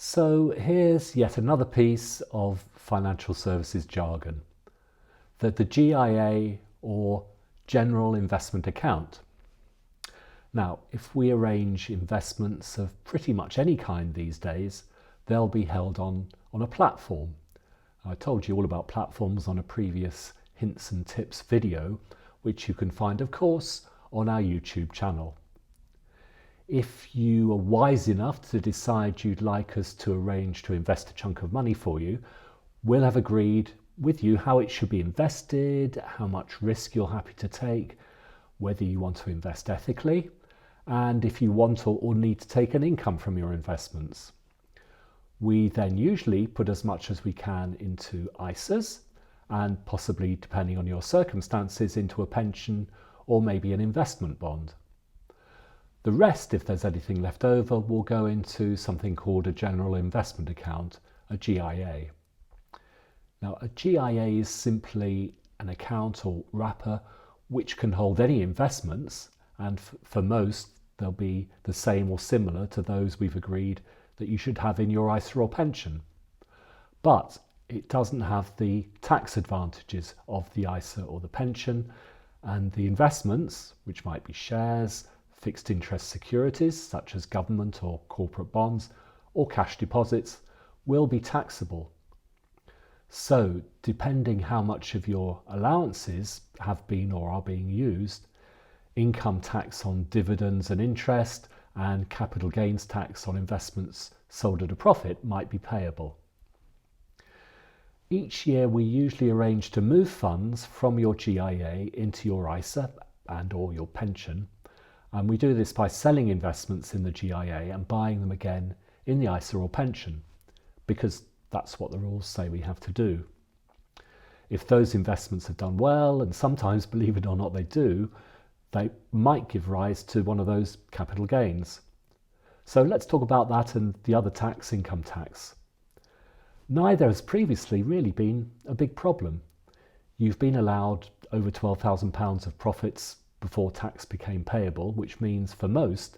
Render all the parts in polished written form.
So here's yet another piece of financial services jargon, that the GIA, or General Investment Account. Now, if we arrange investments of pretty much any kind these days, they'll be held on a platform. I told you all about platforms on a previous hints and tips video, which you can find, of course, on our YouTube channel. If you are wise enough to decide you'd like us to arrange to invest a chunk of money for you, we'll have agreed with you how it should be invested, how much risk you're happy to take, whether you want to invest ethically, and if you want or need to take an income from your investments. We then usually put as much as we can into ISAs, and possibly, depending on your circumstances, into a pension or maybe an investment bond. The rest, if there's anything left over, will go into something called a General Investment Account, a GIA. Now, a GIA is simply an account or wrapper which can hold any investments, and for most they'll be the same or similar to those we've agreed that you should have in your ISA or pension. But it doesn't have the tax advantages of the ISA or the pension, and the investments, which might be shares, fixed interest securities such as government or corporate bonds, or cash deposits, will be taxable. So, depending how much of your allowances have been or are being used, income tax on dividends and interest and capital gains tax on investments sold at a profit might be payable. Each year we usually arrange to move funds from your GIA into your ISA and or your pension, and we do this by selling investments in the GIA and buying them again in the ISA or pension, because that's what the rules say we have to do. If those investments have done well, and sometimes, believe it or not, they do, they might give rise to one of those capital gains. So let's talk about that and the other tax, income tax. Neither has previously really been a big problem. You've been allowed over £12,000 of profits before tax became payable, which means for most,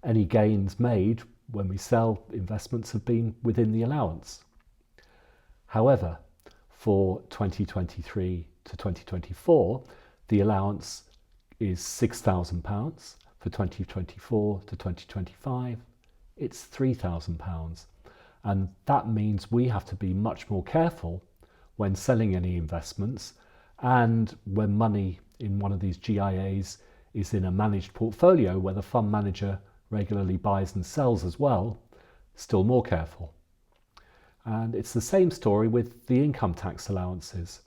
any gains made when we sell investments have been within the allowance. However, for 2023 to 2024, the allowance is £6,000. For 2024 to 2025, it's £3,000. And that means we have to be much more careful when selling any investments, and when money in one of these GIAs is in a managed portfolio where the fund manager regularly buys and sells as well, still more careful. And it's the same story with the income tax allowances.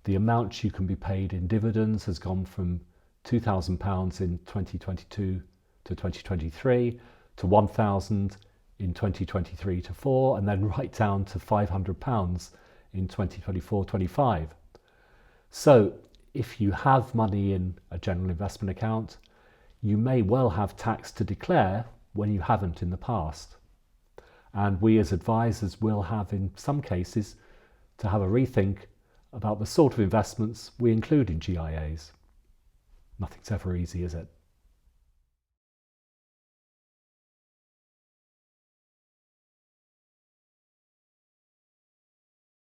The amount you can be paid in dividends has gone from £2,000 in 2022 to 2023 to £1,000 in 2023 to 4, and then right down to £500 in 2024-25. So if you have money in a general investment account, you may well have tax to declare when you haven't in the past. And we as advisors will have, in some cases, to have a rethink about the sort of investments we include in GIAs. Nothing's ever easy, is it?